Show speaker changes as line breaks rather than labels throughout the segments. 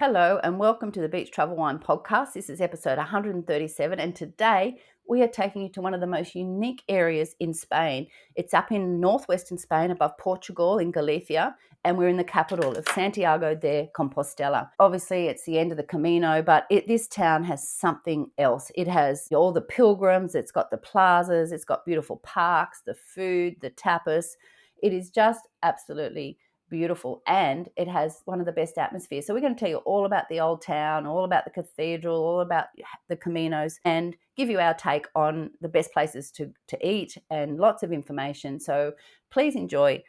Hello and welcome to the Beach Travel Wine Podcast. This is episode 137 and today we are taking you to one of the most unique areas in Spain. It's up in northwestern Spain above Portugal in Galicia, and we're in the capital of Santiago de Compostela. Obviously it's the end of the Camino, but this town has something else. It has all the pilgrims, it's got the plazas, it's got beautiful parks, the food, the tapas. It is just absolutely beautiful, and it has one of the best atmospheres. So we're going to tell you all about the old town, all about the cathedral, all about the Caminos, and give you our take on the best places to eat and lots of information. So please enjoy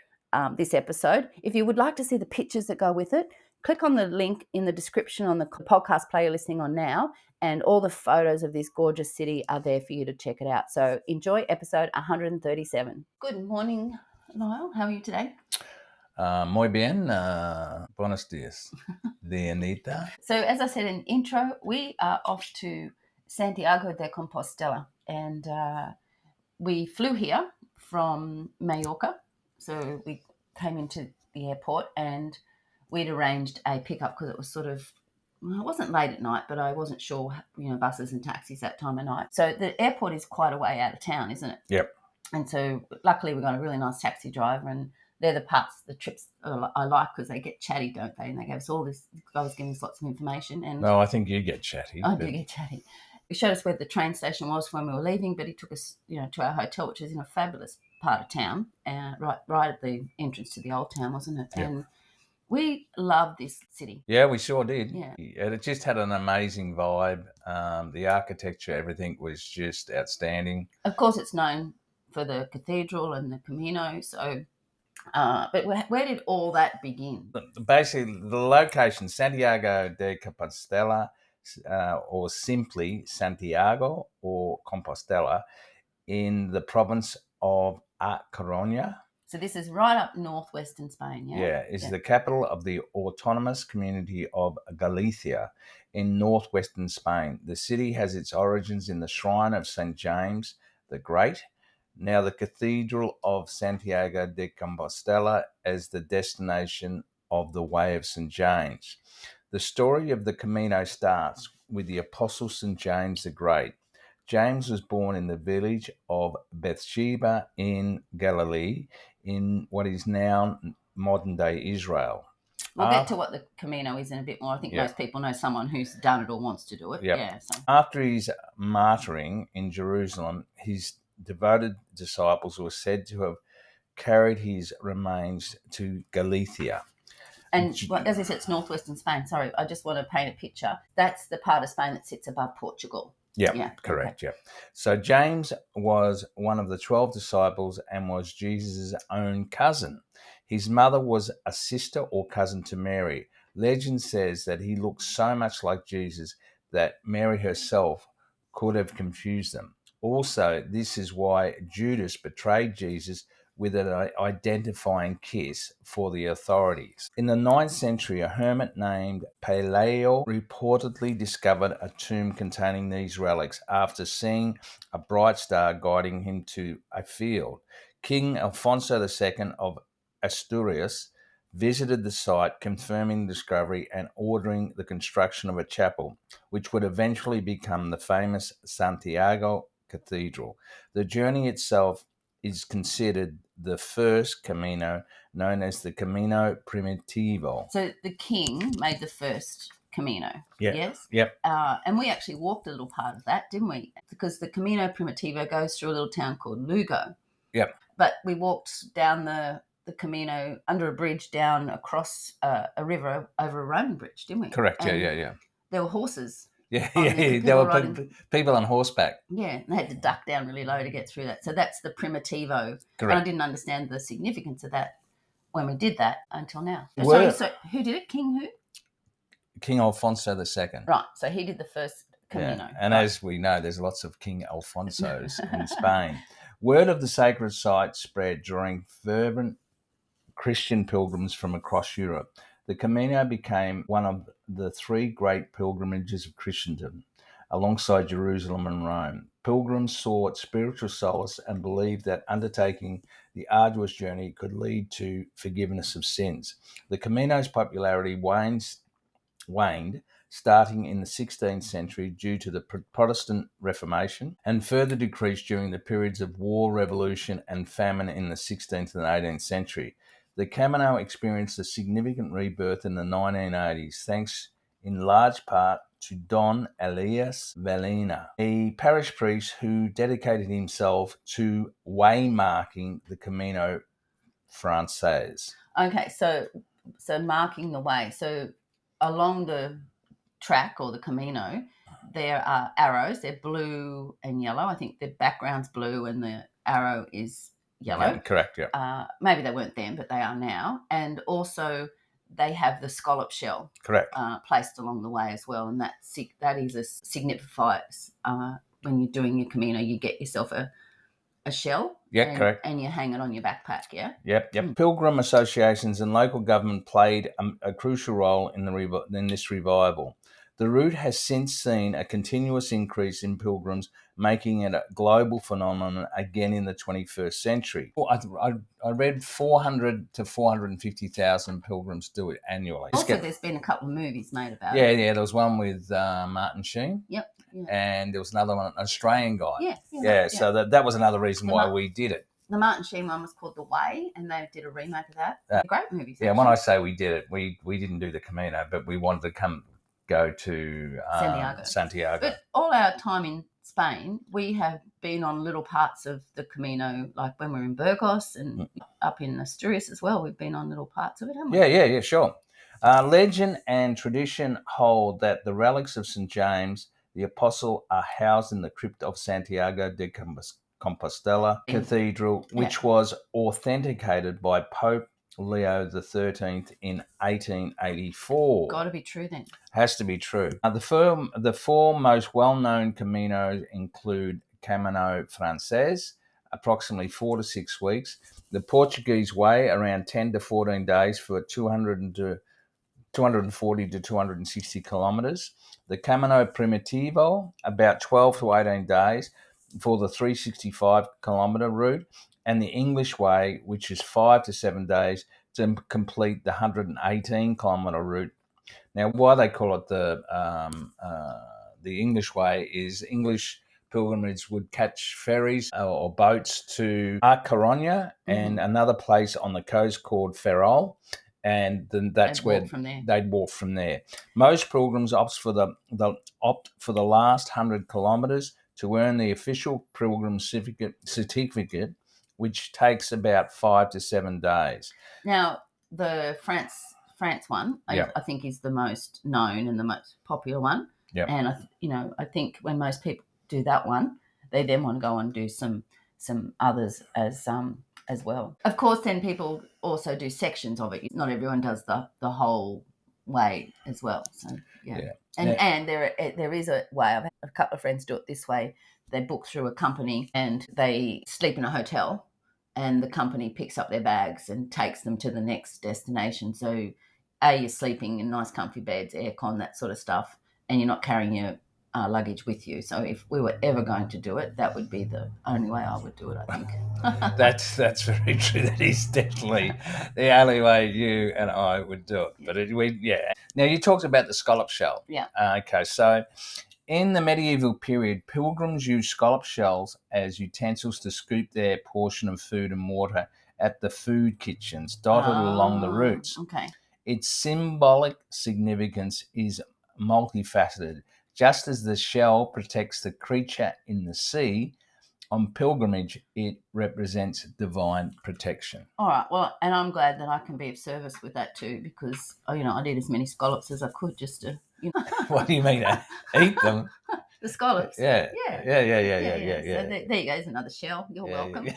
this episode. If you would like to see the pictures that go with it, click on the link in the description on the podcast player listening on now, and all the photos of this gorgeous city are there for you to check it out. So enjoy episode 137. Good morning, Niall. How are you today?
Muy bien. Buenos dias, Leonita.
So as I said in the intro, we are off to Santiago de Compostela, and we flew here from Mallorca. So we came into the airport and we'd arranged a pickup because it was sort of, well, it wasn't late at night, but I wasn't sure, buses and taxis that time of night. So the airport is quite a way out of town, isn't it?
Yep.
And so luckily we got a really nice taxi driver, and they're the trips I like because they get chatty, don't they? And they gave us all this, I was giving us lots of information. And
No, I think you get chatty.
I do get chatty. He showed us where the train station was when we were leaving, but he took us, to our hotel, which is in a fabulous part of town, right at the entrance to the old town, wasn't it?
Yep.
And we love this city.
Yeah, we sure did.
Yeah.
It just had an amazing vibe. The architecture, everything was just outstanding.
Of course, it's known for the cathedral and the Camino, so... but where did all that begin?
Basically, the location, Santiago de Compostela, or simply Santiago or Compostela, in the province of A Coruña.
So this is right up northwestern Spain, yeah?
Yeah, it's the capital of the autonomous community of Galicia in northwestern Spain. The city has its origins in the shrine of St. James the Great, now the Cathedral of Santiago de Compostela, as the destination of the Way of St. James. The story of the Camino starts with the Apostle St. James the Great. James was born in the village of Beersheba in Galilee, in what is now modern-day Israel.
We'll get to what the Camino is in a bit more. I think most people know someone who's done it or wants to do it.
Yep.
Yeah. So.
After his martyring in Jerusalem, his devoted disciples were said to have carried his remains to Galicia.
And as I said, it's northwestern Spain. Sorry, I just want to paint a picture. That's the part of Spain that sits above Portugal.
Yeah, correct. Okay. Yeah. So James was one of the 12 disciples and was Jesus' own cousin. His mother was a sister or cousin to Mary. Legend says that he looked so much like Jesus that Mary herself could have confused them. Also, this is why Judas betrayed Jesus with an identifying kiss for the authorities. In the 9th century, a hermit named Peleo reportedly discovered a tomb containing these relics after seeing a bright star guiding him to a field. King Alfonso II of Asturias visited the site, confirming the discovery and ordering the construction of a chapel, which would eventually become the famous Santiago Cathedral. The journey itself is considered the first Camino, known as the Camino Primitivo.
So the king made the first Camino, yes?
Yep.
And we actually walked a little part of that, didn't we? Because the Camino Primitivo goes through a little town called Lugo.
Yep.
But we walked down the Camino under a bridge down across a river over a Roman bridge, didn't we?
Correct, yeah.
There were horses.
Yeah. There were people on horseback.
Yeah, and they had to duck down really low to get through that. So that's the Primitivo.
Correct.
And I didn't understand the significance of that when we did that until now. So who did it? King who?
King Alfonso II.
Right, so he did the first Camino.
Yeah. And as we know, there's lots of King Alfonsos in Spain. Word of the sacred site spread during fervent Christian pilgrims from across Europe. The Camino became one of the 3 great pilgrimages of Christendom, alongside Jerusalem and Rome. Pilgrims sought spiritual solace and believed that undertaking the arduous journey could lead to forgiveness of sins. The Camino's popularity wanes waned, starting in the 16th century due to the Protestant Reformation, and further decreased during the periods of war, revolution, and famine in the 16th and 18th century. The Camino experienced a significant rebirth in the 1980s, thanks in large part to Don Elias Valina, a parish priest who dedicated himself to waymarking the Camino Frances.
Okay, so marking the way. So along the track or the Camino, there are arrows. They're blue and yellow. I think the background's blue and the arrow is yellow.
Yeah, correct, yeah.
Maybe they weren't then, but they are now. And also they have the scallop shell,
correct,
placed along the way as well. And that is a signifies when you're doing your Camino, you get yourself a shell.
Yeah, correct.
And you hang it on your backpack, yeah?
Yep. Pilgrim associations and local government played a crucial role in this revival. The route has since seen a continuous increase in pilgrims, making it a global phenomenon again in the 21st century. I read 400 to 450,000 pilgrims do it annually.
Also, there's been a couple of movies made about it.
Yeah, there was one with Martin Sheen.
Yep. Yeah.
And there was another one, an Australian guy.
Yeah.
So that was another reason why we did it.
The Martin Sheen one was called The Way, and they did a remake of that. Great movies.
Yeah, when I say we did it, we didn't do the Camino, but we wanted to go to Santiago.
But all our time in Spain, we have been on little parts of the Camino, like when we were in Burgos and up in Asturias as well. We've been on little parts of it, haven't we?
Yeah, sure. Legend and tradition hold that the relics of St. James the Apostle are housed in the crypt of Santiago de Compostela Cathedral, which was authenticated by Pope Leo XIII in 1884.
Got to be true then.
Has to be true. The four most well-known Caminos include Camino Frances, approximately 4 to 6 weeks, the Portuguese Way, around 10 to 14 days for 240 to 260 kilometres, the Camino Primitivo, about 12 to 18 days for the 365 kilometre route, and the English Way, which is 5 to 7 days to complete the 118 kilometre route. Now, why they call it the English Way is English pilgrimage would catch ferries or boats to A Coruña and another place on the coast called Ferrol, and then that's where they'd walk from there. Most pilgrims opt for the last 100 kilometres to earn the official pilgrim certificate, which takes about 5 to 7 days.
Now, the France one, I think, is the most known and the most popular one.
Yeah.
And I think when most people do that one, they then want to go and do some others as well. Of course, then people also do sections of it. Not everyone does the whole way as well. So yeah. And there is a way. I've had a couple of friends do it this way. They book through a company and they sleep in a hotel, and the company picks up their bags and takes them to the next destination. So you're sleeping in nice comfy beds, aircon, that sort of stuff, and you're not carrying your luggage with you. So if we were ever going to do it, that would be the only way I would do it, I think.
That's very true. That is definitely the only way you and I would do it. But Now, you talked about the scallop shell.
Yeah.
Okay, so in the medieval period, pilgrims used scallop shells as utensils to scoop their portion of food and water at the food kitchens dotted along the routes.
Okay.
Its symbolic significance is multifaceted. Just as the shell protects the creature in the sea, on pilgrimage, it represents divine protection.
All right. Well, and I'm glad that I can be of service with that too, because, I did as many scallops as I could just to,
What do you mean? Eat them?
The scallops.
Yeah.
So there you go. There's another shell. You're welcome.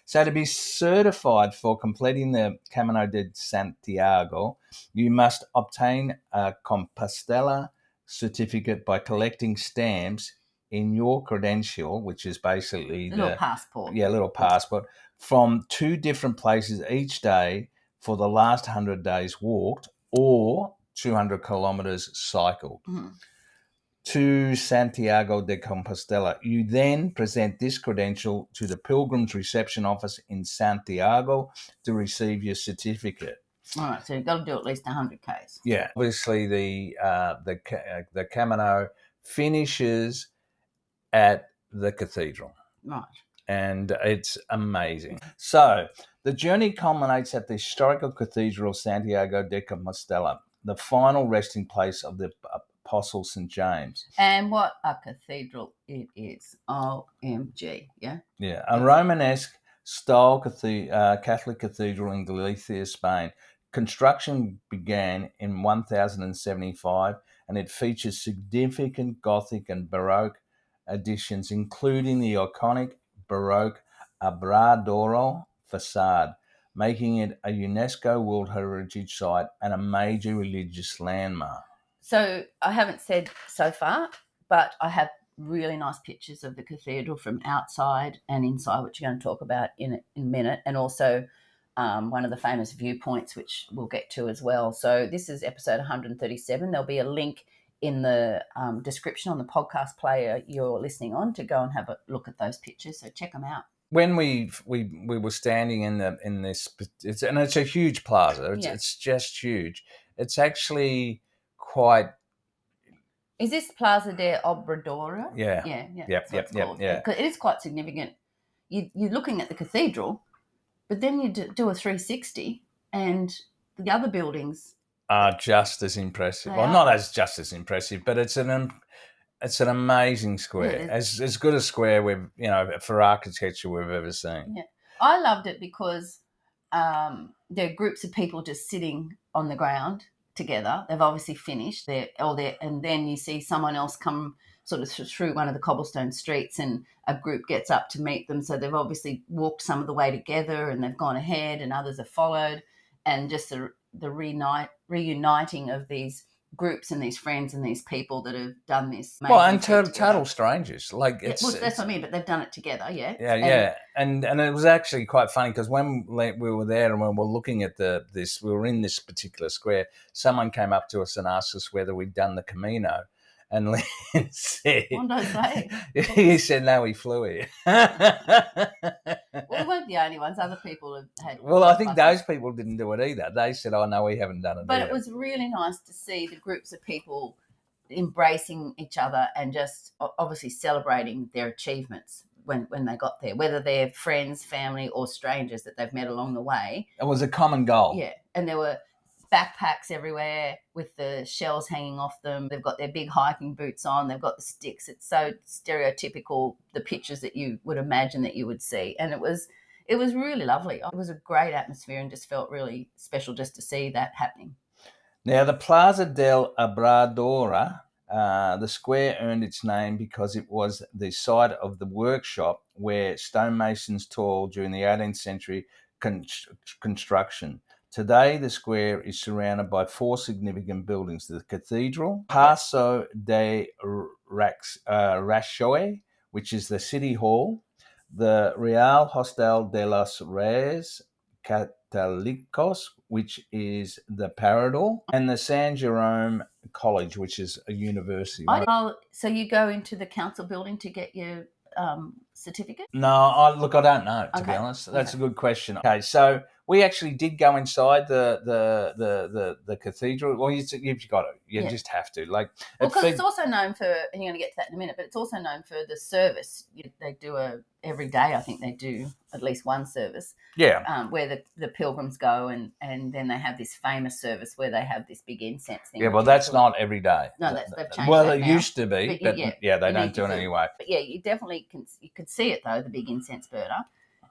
So to be certified for completing the Camino de Santiago, you must obtain a Compostela certificate by collecting stamps in your credential, which is basically
a little passport.
Yeah, little passport, from 2 different places each day for the last 100 days walked or 200 kilometres cycled.
Mm-hmm.
To Santiago de Compostela. You then present this credential to the Pilgrims Reception Office in Santiago to receive your certificate.
All right, so you've got to do at least 100 k's.
Yeah, obviously the Camino finishes at the cathedral.
Right.
And it's amazing. So the journey culminates at the historical Cathedral of Santiago de Compostela, the final resting place of the Apostle St. James.
And what a cathedral it is. OMG, yeah?
Yeah, a Romanesque style Catholic cathedral in Galicia, Spain. Construction began in 1075 and it features significant Gothic and Baroque additions, including the iconic Baroque Abradoro facade, making it a UNESCO World Heritage Site and a major religious landmark.
So I haven't said so far, but I have really nice pictures of the cathedral from outside and inside, which you're going to talk about in a minute, and also one of the famous viewpoints, which we'll get to as well. So this is episode 137. There'll be a link in the description on the podcast player you're listening on to go and have a look at those pictures. So check them out.
When we were standing in this, it's a huge plaza. It's just huge. It's actually quite.
Is this Plaza de Obradora?
Yeah.
Yep. It is quite significant. You're looking at the cathedral, but then you do a 360, and the other buildings
are just as impressive. Well, not as just as impressive, but it's an amazing square. Yeah, as good a square for architecture we've ever seen.
Yeah, I loved it because there are groups of people just sitting on the ground together. They've obviously finished and then you see someone else come sort of through one of the cobblestone streets, and a group gets up to meet them. So they've obviously walked some of the way together, and they've gone ahead, and others have followed, and just the reuniting of these groups and these friends and these people that have done this.
Well, and total strangers. Like
that's what I mean, but they've done it together, yeah.
Yeah. And it was actually quite funny because when we were there and when we were looking at we were in this particular square, someone came up to us and asked us whether we'd done the Camino. And Lynn said,
what did I say?
He said, no, he flew here.
Well, we weren't the only ones. Other people have had.
Well, I think those people didn't do it either. They said, oh, no, we haven't done it.
But it was really nice to see the groups of people embracing each other and just obviously celebrating their achievements when they got there, whether they're friends, family, or strangers that they've met along the way.
It was a common goal.
Yeah, and there were backpacks everywhere with the shells hanging off them. They've got their big hiking boots on. They've got the sticks. It's so stereotypical, the pictures that you would imagine that you would see. And it was really lovely. It was a great atmosphere and just felt really special just to see that happening.
Now, the Plaza del Abradora, the square earned its name because it was the site of the workshop where stonemasons toiled during the 18th century construction. Today, the square is surrounded by 4 significant buildings: the Cathedral, Paso de Rachoy, which is the City Hall, the Real Hostal de los Reyes Católicos, which is the Parador, and the San Jerome College, which is a university.
So you go into the council building to get your certificate?
No, I don't know, to be honest. That's a good question. Okay, so we actually did go inside the cathedral. Well, you've got to. You just have to.
Because it's also known for, and you're going to get to that in a minute, but it's also known for the service. They do every day, I think they do at least one service.
Yeah.
Where the pilgrims go and then they have this famous service where they have this big incense thing.
Yeah, well, that's not every day.
No, they've changed
well,
that
it
now.
Used to be, but they don't do it anyway.
But yeah, you definitely you could see it though, the big incense burner.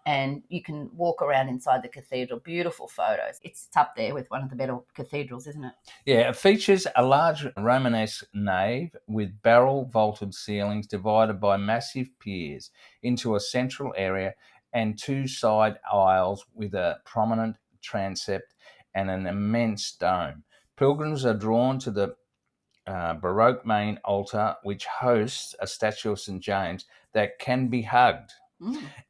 And you can walk around inside the cathedral. Beautiful photos. It's up there with one of the better cathedrals, isn't it?
Yeah, it features a large Romanesque nave with barrel-vaulted ceilings divided by massive piers into a central area and 2 side aisles with a prominent transept and an immense dome. Pilgrims are drawn to the Baroque main altar, which hosts a statue of St. James that can be hugged.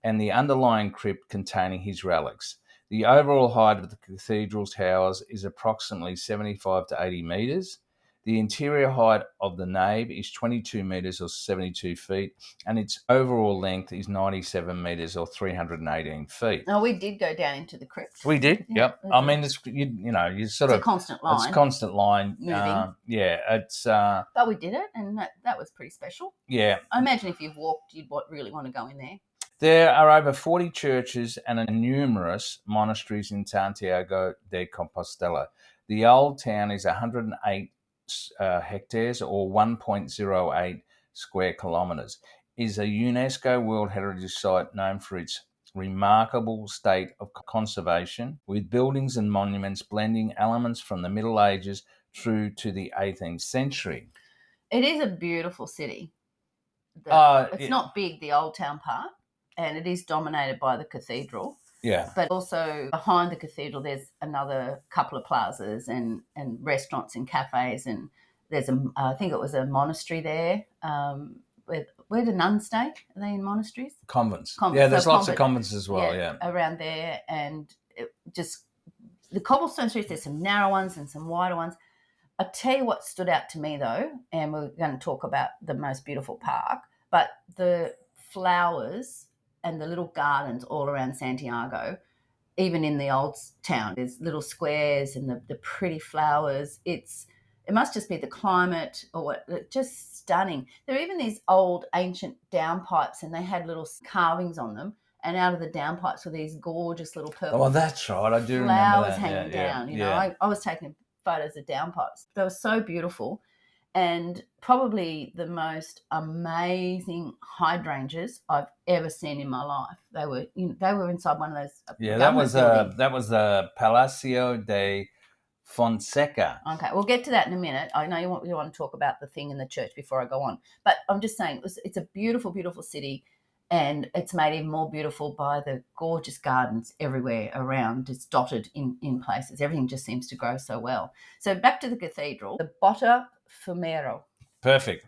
And the underlying crypt containing his relics. The overall height of the cathedral towers is approximately 75 to 80 metres. The interior height of the nave is 22 metres or 72 feet, and its overall length is 97 metres or 318 feet.
Oh, we did go down into the crypt.
We did,
Yeah,
yep. I mean, it's you sort
it's
of
a constant line.
It's a constant line
moving.
Yeah, it's.
But we did it, and that was pretty special.
Yeah,
I imagine if you've walked, you'd really want to go in there.
There are over 40 churches and numerous monasteries in Santiago de Compostela. The old town is 108 hectares or 1.08 square kilometres. It is a UNESCO World Heritage Site known for its remarkable state of conservation, with buildings and monuments blending elements from the Middle Ages through to the 18th century.
It is a beautiful city. It's not big, the old town part, and it is dominated by the cathedral.
Yeah.
But also behind the cathedral, there's another couple of plazas and restaurants and cafes, and there's I think it was a monastery there. Where do nuns stay? Are they in monasteries?
Convents. Yeah, there's lots of convents as well. Yeah,
around there, and just the cobblestone streets. There's some narrow ones and some wider ones. I'll tell you what stood out to me though, and we're going to talk about the most beautiful park, but the flowers and the little gardens all around Santiago, even in the old town, there's little squares and the pretty flowers. It must just be the climate or what, just stunning. There are even these old ancient downpipes, and they had little carvings on them, and out of the downpipes were these gorgeous little purple.
Oh, that's right. I do remember that.
Flowers hanging down. You know, I was taking photos of downpipes. They were so beautiful. And probably the most amazing hydrangeas I've ever seen in my life. They were inside one of those.
Yeah, that was the Palacio de Fonseca.
Okay, we'll get to that in a minute. I know you want to talk about the thing in the church before I go on, but I'm just saying it's a beautiful, beautiful city, and it's made even more beautiful by the gorgeous gardens everywhere around. It's dotted in places. Everything just seems to grow so well. So back to the cathedral, the Botta Fumero.
Perfect.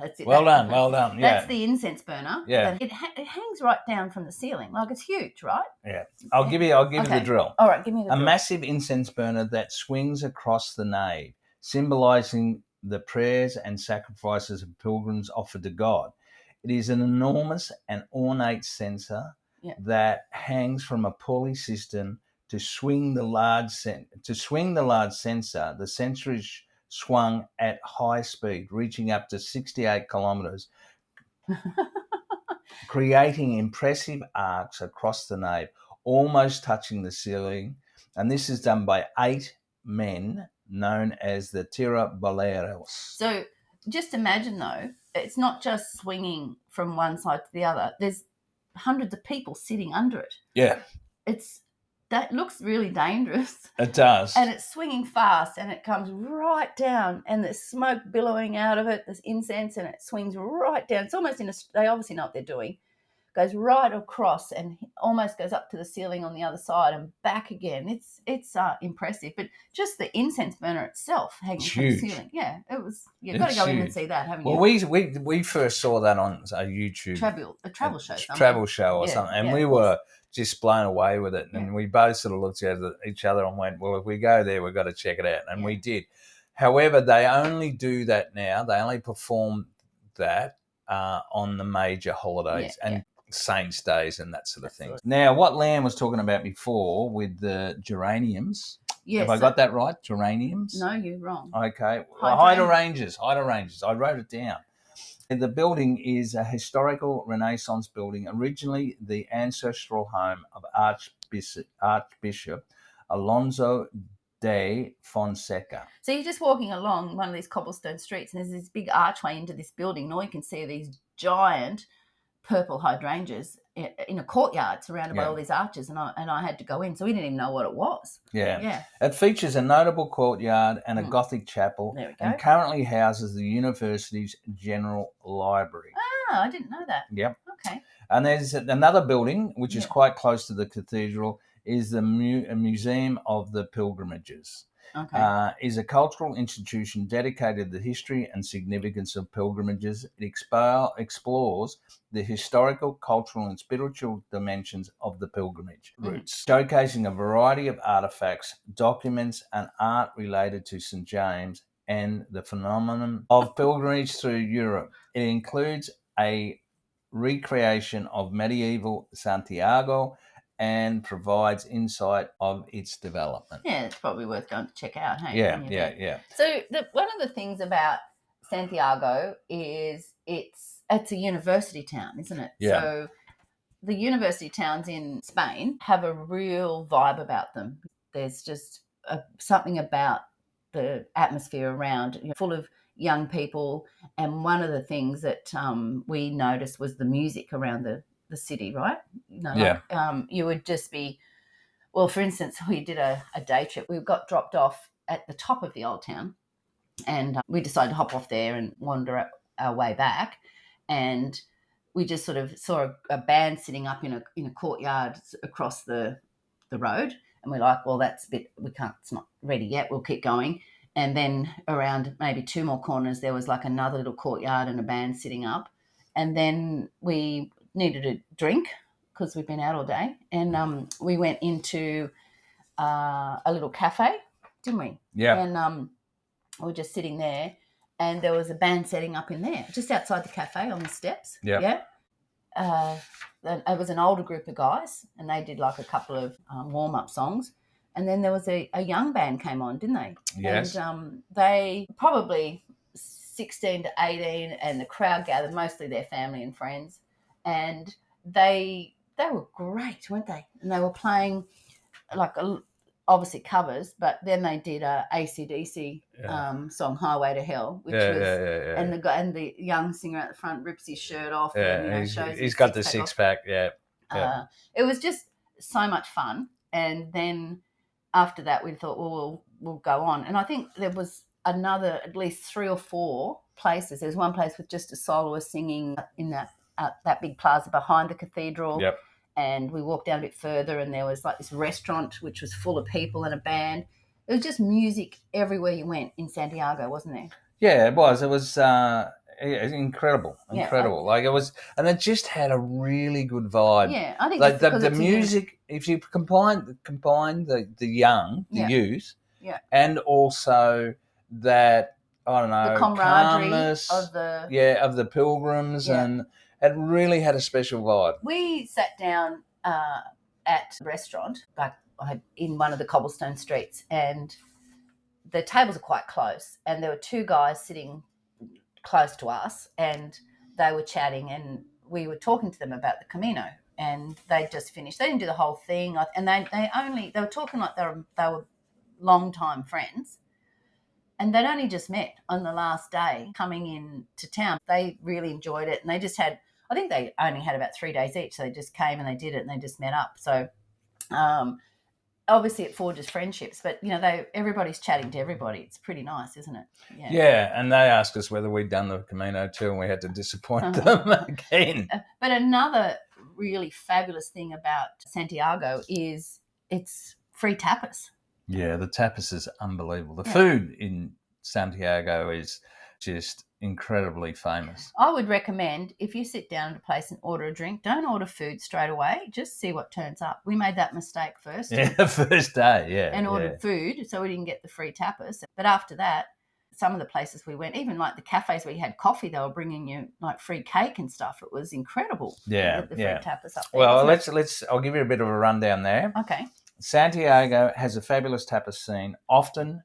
That's it.
Well done. Yeah.
That's the incense burner.
Yeah.
It hangs right down from the ceiling. Like, it's huge, right?
Yeah. I'll give you the drill.
All right, give me the drill.
A massive incense burner that swings across the nave, symbolising the prayers and sacrifices of pilgrims offered to God. It is an enormous and ornate censer that hangs from a pulley system to swing the large censer. The censer is swung at high speed, reaching up to 68 kilometres, creating impressive arcs across the nave, almost touching the ceiling. And this is done by 8 men known as the tiraboleros. So
just imagine, though, it's not just swinging from one side to the other. There's hundreds of people sitting under it.
Yeah.
That looks really dangerous.
It does.
And it's swinging fast, and it comes right down, and there's smoke billowing out of it, there's incense, and it swings right down. It's almost they obviously know what they're doing. Goes right across and almost goes up to the ceiling on the other side and back again. It's impressive. But just the incense burner itself hanging from the ceiling. Yeah, it was. You've got to go in and see that, haven't you?
Well, we first saw that on a YouTube.
A travel show.
Travel show or something. And we were just blown away with it. And we both sort of looked at each other and went, well, if we go there, we've got to check it out. And we did. However, they only do that now. They only perform that on the major holidays and saints' days and that sort of thing. Now, what Lamb was talking about before with the geraniums. Yes. Have I got that right? Geraniums?
No, you're wrong.
Okay. Hydrangeas. I wrote it down. The building is a historical Renaissance building, originally the ancestral home of Archbishop Alonso de Fonseca.
So you're just walking along one of these cobblestone streets, and there's this big archway into this building, and all you can see are these giant purple hydrangeas in a courtyard surrounded by all these arches, and I had to go in, so we didn't even know what it was.
Yeah. It features a notable courtyard and a Gothic chapel, and currently houses the university's general library.
Ah, I didn't know that.
Yep.
Okay.
And there's another building which is quite close to the cathedral, is the Museum of the Pilgrimages. Okay. Is a cultural institution dedicated to the history and significance of pilgrimages. It explores the historical, cultural and spiritual dimensions of the pilgrimage routes, showcasing a variety of artefacts, documents and art related to St. James and the phenomenon of pilgrimage through Europe. It includes a recreation of medieval Santiago and provides insight of its development.
Yeah, it's probably worth going to check out, hey?
Yeah.
So one of the things about Santiago is it's a university town, isn't it?
Yeah.
So the university towns in Spain have a real vibe about them. There's just something about the atmosphere around, full of young people. And one of the things that we noticed was the music around the city, right? You would just be, well, for instance, we did a day trip. We got dropped off at the top of the old town, and we decided to hop off there and wander our way back. And we just sort of saw a band sitting up in a courtyard across the road, and we're like, well, that's a bit, it's not ready yet, we'll keep going. And then around maybe two more corners there was like another little courtyard and a band sitting up, and then we needed a drink because we've been out all day, and we went into a little cafe, didn't we?
Yeah.
And we were just sitting there, and there was a band setting up in there, just outside the cafe on the steps.
Yeah.
It was an older group of guys, and they did like a couple of warm-up songs. And then there was a young band came on, didn't they?
Yes.
And they probably 16 to 18, and the crowd gathered, mostly their family and friends. And they were great, weren't they? And they were playing like obviously covers, but then they did a AC/DC song, "Highway to Hell," which and the young singer at the front rips his shirt off.
Yeah,
and, shows
he's got the six-pack. Yeah.
It was just so much fun. And then after that, we thought, well, we'll go on. And I think there was another, at least 3 or 4 places. There's one place with just a soloist singing in that big plaza behind the cathedral.
Yep.
And we walked down a bit further, and there was like this restaurant which was full of people and a band. It was just music everywhere you went in Santiago, wasn't there?
Yeah, it was. It was incredible. Like it was, and it just had a really good vibe.
Yeah, I think
like the music. If you combine the youth, and also that, I don't know,
the camaraderie
calmness
of the
pilgrims, and it really had a special vibe.
We sat down at a restaurant, like in one of the cobblestone streets, and the tables are quite close, and there were 2 guys sitting close to us, and they were chatting, and we were talking to them about the Camino, and they just finished. They didn't do the whole thing, and they were talking like they were long-time friends. And they'd only just met on the last day coming into town. They really enjoyed it, and they just had, I think they only had about 3 days each, so they just came and they did it, and they just met up. So obviously it forges friendships, but everybody's chatting to everybody. It's pretty nice, isn't it?
Yeah, and they asked us whether we'd done the Camino too, and we had to disappoint them again.
But another really fabulous thing about Santiago is it's free tapas.
Yeah, the tapas is unbelievable. The food in Santiago is just incredibly famous.
I would recommend, if you sit down at a place and order a drink, don't order food straight away. Just see what turns up. We made that mistake first.
Yeah, the first day,
and ordered food, so we didn't get the free tapas. But after that, some of the places we went, even like the cafes where you had coffee, they were bringing you like free cake and stuff. It was incredible. The free tapas up there.
Well, I'll give you a bit of a rundown there.
Okay.
Santiago has a fabulous tapas scene, often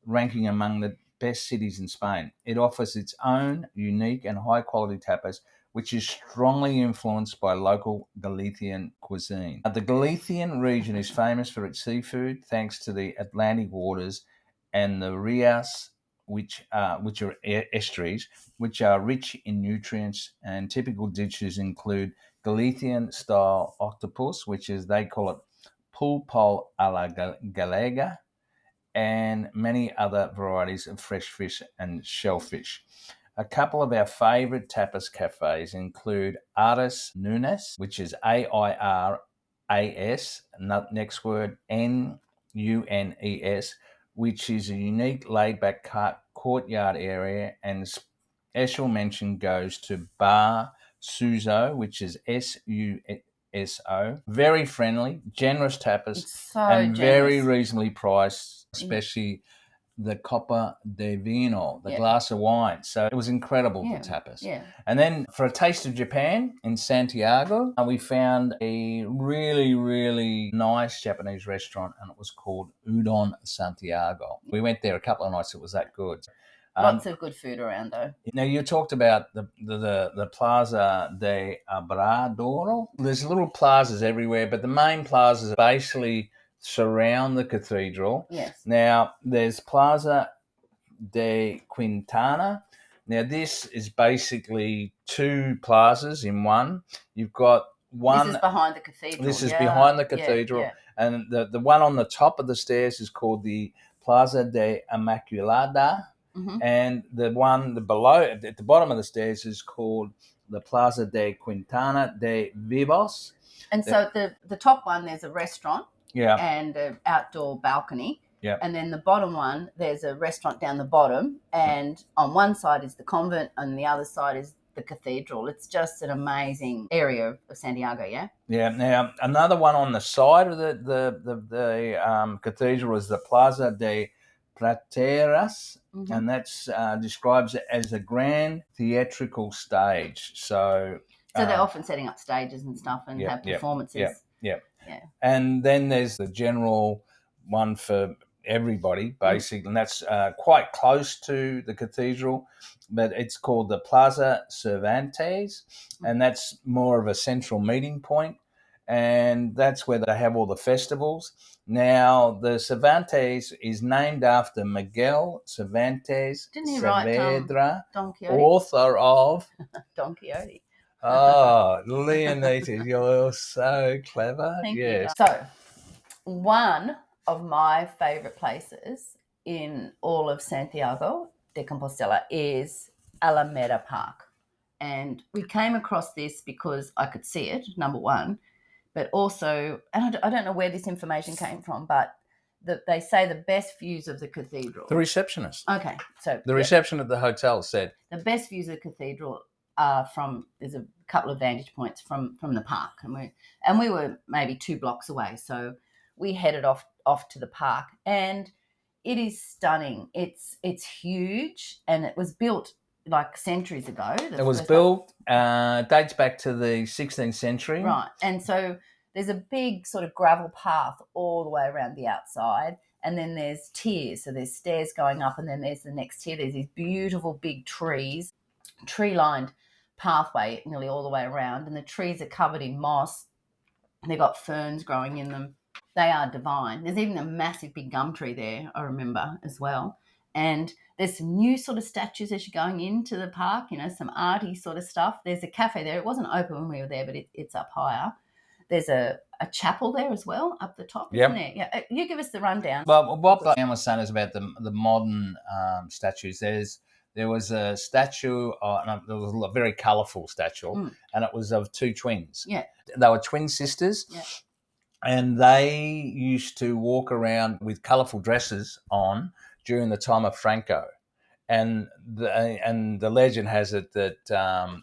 ranking among the best cities in Spain. It offers its own unique and high-quality tapas, which is strongly influenced by local Galician cuisine. The Galician region is famous for its seafood, thanks to the Atlantic waters and the rias, which are estuaries, which are rich in nutrients. And typical dishes include Galician-style octopus, which is, they call it pulpo a la gallega, and many other varieties of fresh fish and shellfish. A couple of our favourite tapas cafes include Aras Nunes, which is AIRAS, next word NUNES, which is a unique laid-back courtyard area, and special mention goes to Bar Suso, which is SUSO. Very friendly, generous tapas,
It's so generous.
very reasonably priced, especially the Copa de Vino, the
Yeah.
glass of wine. So it was incredible,
Yeah.
the tapas.
Yeah.
And then for a taste of Japan in Santiago, we found a really, really nice Japanese restaurant, and it was called Udon Santiago. We went there a couple of nights. It was that good.
Lots of good food around, though.
Now, you talked about the Plaza de Abradoro. There's little plazas everywhere, but the main plazas basically surround the cathedral.
Yes.
Now, there's Plaza de Quintana. Now, this is basically two plazas in one. You've got one.
This is behind the cathedral.
This is behind the cathedral.
Yeah.
And the one on the top of the stairs is called the Plaza de Immaculada.
Mm-hmm.
And the one below, at the bottom of the stairs, is called the Plaza de Quintana de Vivos.
And so the top one, there's a restaurant,
yeah,
and an outdoor balcony.
Yeah.
And then the bottom one, there's a restaurant down the bottom, and on one side is the convent, and the other side is the cathedral. It's just an amazing area of Santiago, yeah?
Yeah. Now, another one on the side of the cathedral is the Plaza de Prateras,
Mm-hmm.
and that's describes it as a grand theatrical stage. So
they're often setting up stages and stuff and have performances.
Yeah. And then there's the general one for everybody, basically, and that's quite close to the cathedral, but it's called the Plaza Cervantes, and that's more of a central meeting point, and that's where they have all the festivals. Now, the Cervantes is named after Miguel Cervantes Saavedra,
Don Quixote?
author of
Don Quixote.
Oh, Leonita, you're so clever.
Thank
yes.
you. So, one of my favourite places in all of Santiago de Compostela is Alameda Park. And we came across this because I could see it, number one, but also, and I don't know where this information came from, but they say the best views of the cathedral.
The receptionist.
Okay. So
the reception at the hotel said
the best views of the cathedral are there's a couple of vantage points from the park. And we were maybe 2 blocks away. So we headed off to the park, and it is stunning. It's huge, and it was built like centuries ago.
It was built, dates back to the 16th century.
Right. And so there's a big sort of gravel path all the way around the outside, and then there's tiers. So there's stairs going up, and then there's the next tier. There's these beautiful big trees, tree-lined pathway nearly all the way around, and the trees are covered in moss. They've got ferns growing in them. They are divine. There's even a massive big gum tree there, I remember, as well. And there's some new sort of statues as you're going into the park, some arty sort of stuff. There's a cafe there. It wasn't open when we were there, but it's up higher. There's a chapel there as well, up the top, isn't there? Yeah. You give us the rundown.
Well, what Diane was saying is about the modern statues. There was a statue, there was a very colourful statue, and it was of 2 twins.
Yeah.
They were twin sisters. Yeah. And they used to walk around with colourful dresses on during the time of Franco. And the legend has it that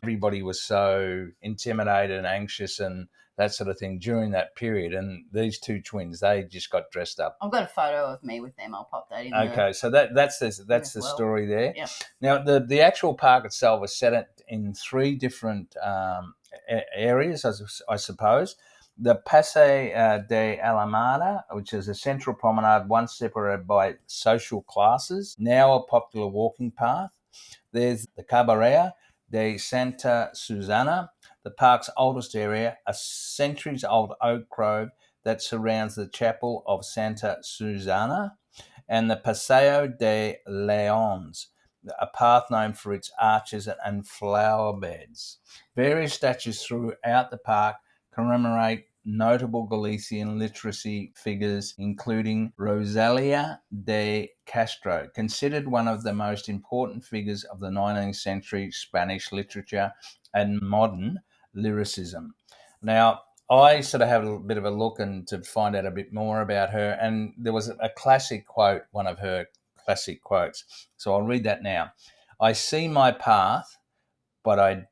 everybody was so intimidated and anxious and that sort of thing during that period. And these 2 twins, they just got dressed up.
I've got a photo of me with them. I'll pop that in.
Okay, so that's the story there.
Yeah.
Now, the actual park itself is set in 3 different areas, I suppose. The Passe de Alameda, which is a central promenade once separated by social classes, now a popular walking path. There's the Cabaret de Santa Susana, the park's oldest area, a centuries-old oak grove that surrounds the chapel of Santa Susana, and the Paseo de Leones, a path known for its arches and flower beds. Various statues throughout the park commemorate notable Galician literacy figures, including Rosalia de Castro, considered one of the most important figures of the 19th century Spanish literature and modern lyricism. Now, I sort of had a bit of a look and to find out a bit more about her, and there was a classic quote, one of her classic quotes. So I'll read that now. "I see my path, but I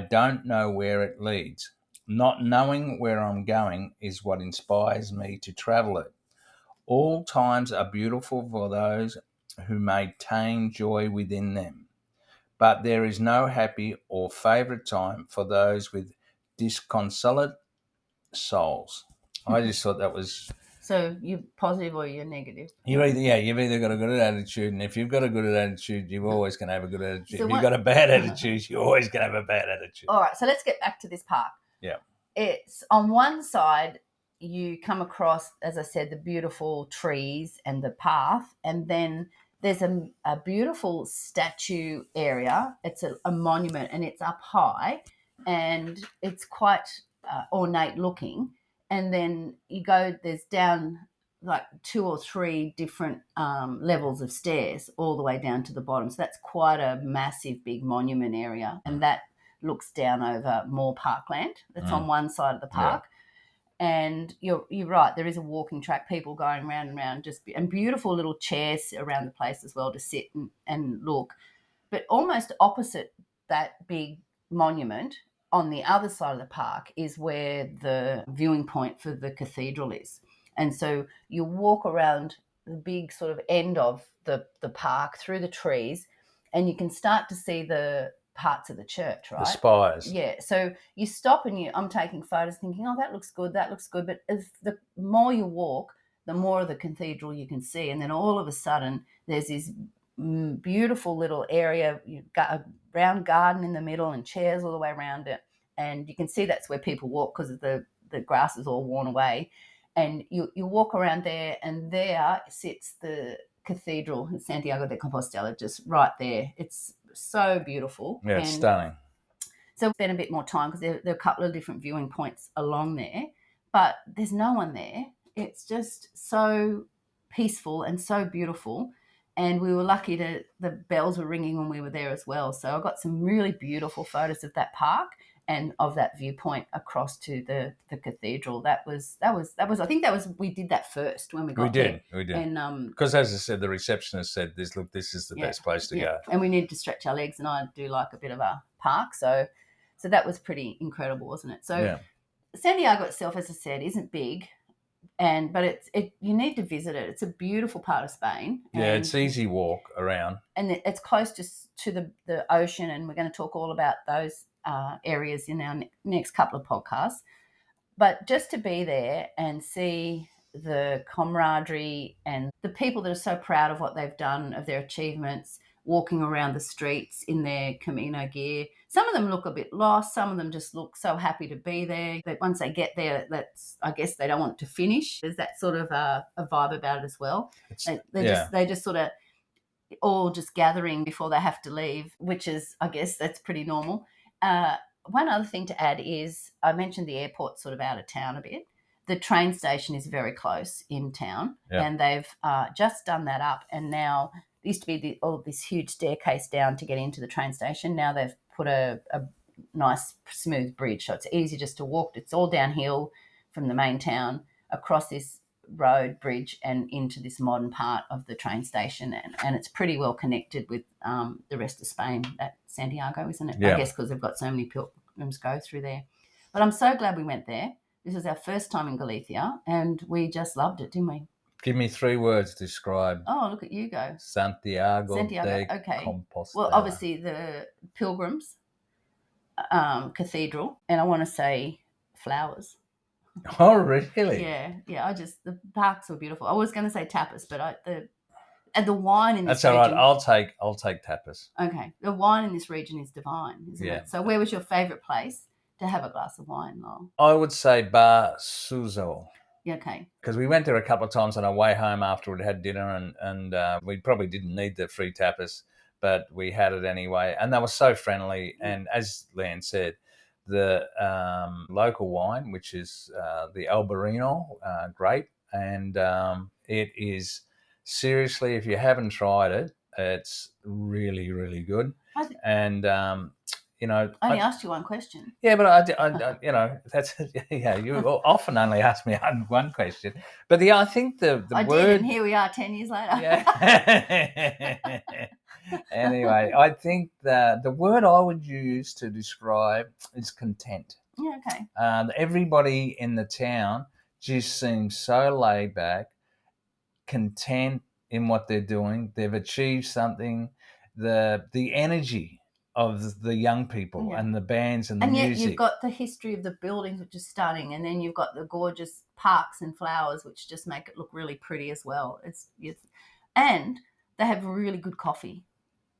don't know where it leads. Not knowing where I'm going is what inspires me to travel it. All times are beautiful for those who may tame joy within them. But there is no happy or favourite time for those with disconsolate souls. I just thought that was.
So you're positive or you're negative?
You've either got a good attitude, and if you've got a good attitude, you're always going to have a good attitude.
So
if you've got a bad attitude, you're always going to have a bad attitude.
All right, so let's get back to this park.
Yeah.
It's on one side, you come across, as I said, the beautiful trees and the path, and then there's a beautiful statue area. It's a monument, and it's up high, and it's quite ornate looking. And then you go, there's down like 2 or 3 different levels of stairs all the way down to the bottom. So that's quite a massive, big monument area, and that looks down over more parkland. That's on one side of the park. And you're right, there is a walking track, people going round and round, and beautiful little chairs around the place as well to sit and look. But almost opposite that big monument, on the other side of the park, is where the viewing point for the cathedral is. And so you walk around the big sort of end of the park through the trees, and you can start to see the parts of the church, right?
The spires.
Yeah. So you stop and I'm taking photos thinking, oh, that looks good. But as the more you walk, the more of the cathedral you can see. And then all of a sudden there's this beautiful little area. You've got a round garden in the middle and chairs all the way around it. And you can see that's where people walk because the grass is all worn away. And you walk around there, and there sits the cathedral, Santiago de Compostela, just right there. It's so beautiful.
Yeah, it's stunning.
So we spent a bit more time because there are a couple of different viewing points along there, but there's no one there. It's just so peaceful and so beautiful. And we were lucky the bells were ringing when we were there as well. So I got some really beautiful photos of that park and of that viewpoint across to the cathedral. That was I think we did that first when we got there.
We did.
And
because as I said, the receptionist said, this is the best place to go.
And we needed to stretch our legs, and I do like a bit of a park. So that was pretty incredible, wasn't it? So Santiago itself, as I said, isn't big, but you need to visit it. It's a beautiful part of Spain.
Yeah, it's easy walk around.
And it's close to the ocean, and we're going to talk all about those areas in our next couple of podcasts. But just to be there and see the camaraderie and the people that are so proud of what they've done, of their achievements, walking around the streets in their Camino gear. Some of them look a bit lost. Some of them just look so happy to be there. But once they get there, I guess they don't want to finish. There's that sort of a vibe about it as well. They just sort of all just gathering before they have to leave, which is, I guess, that's pretty normal. One other thing to add is I mentioned the airport's sort of out of town a bit. The train station is very close in town, and they've just done that up. And now there used to be this huge staircase down to get into the train station. Now they've put a nice smooth bridge, so it's easy just to walk. It's all downhill from the main town across this road bridge and into this modern part of the train station, and it's pretty well connected with the rest of Spain, at Santiago, isn't it? I guess because they've got so many pilgrims go through there. But I'm so glad we went there. This was our first time in Galicia, and we just loved it, didn't we?
Give me 3 words to describe.
Oh, look at you go.
Santiago de Compostela.
Well, obviously the pilgrims, cathedral, and I want to say flowers.
Oh, really?
Yeah. The parks were beautiful. I was going to say tapas, but the wine in this
That's all
region.
right. I'll take tapas.
Okay. The wine in this region is divine, isn't it? So where was your favourite place to have a glass of wine, Lowell?
I would say Bar Suzo.
Yeah, okay.
Because we went there a couple of times on our way home after we'd had dinner, and we probably didn't need the free tapas, but we had it anyway. And they were so friendly. And as Leanne said, the local wine, which is the Albarino grape, and it is seriously, if you haven't tried it, it's really, really good. And I
only asked you one question.
Yeah, but I that's you often only ask me one question. But I think the
I
word.
did, and here we are 10 years later.
Yeah. Anyway, I think that the word I would use to describe is content.
Yeah, okay.
Everybody in the town just seems so laid back, content, in what they're doing. They've achieved something. The energy of the young people and the bands and the
and yet
music.
you've got the history of the buildings, which is stunning, and then you've got the gorgeous parks and flowers, which just make it look really pretty as well. It's and they have really good coffee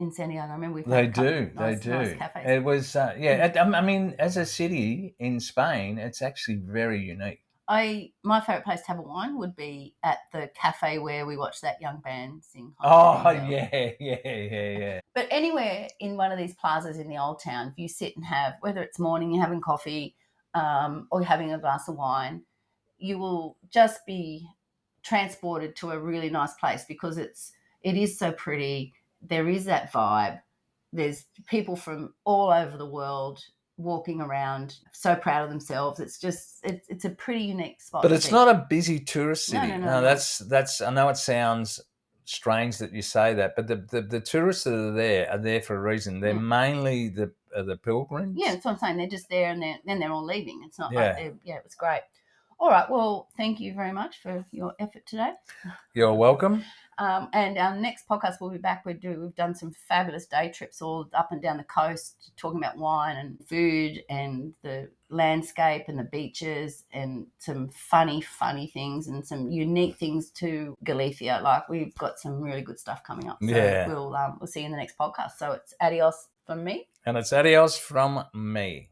in Santiago. I remember we found
They
a couple
do,
of nice cafes.
It was, I mean, as a city in Spain, it's actually very unique.
My favourite place to have a wine would be at the cafe where we watched that young band sing.
Oh, yeah.
But anywhere in one of these plazas in the old town, if you sit and have, whether it's morning, you're having coffee or you're having a glass of wine, you will just be transported to a really nice place because it is so pretty. There is that vibe. There's people from all over the world walking around, so proud of themselves. It's just it's a pretty unique spot.
But it's not a busy tourist city.
No.
That's. I know it sounds strange that you say that, but the tourists that are there for a reason. They're mainly the pilgrims.
Yeah, that's what I'm saying. They're just there and then they're all leaving. It's not like it was great. All right. Well, thank you very much for your effort today.
You're welcome.
And our next podcast, we'll be back. We've done some fabulous day trips all up and down the coast, talking about wine and food and the landscape and the beaches and some funny things and some unique things to Galicia. Like, we've got some really good stuff coming up. So we'll see you in the next podcast. So it's adios from me.
And it's adios from me.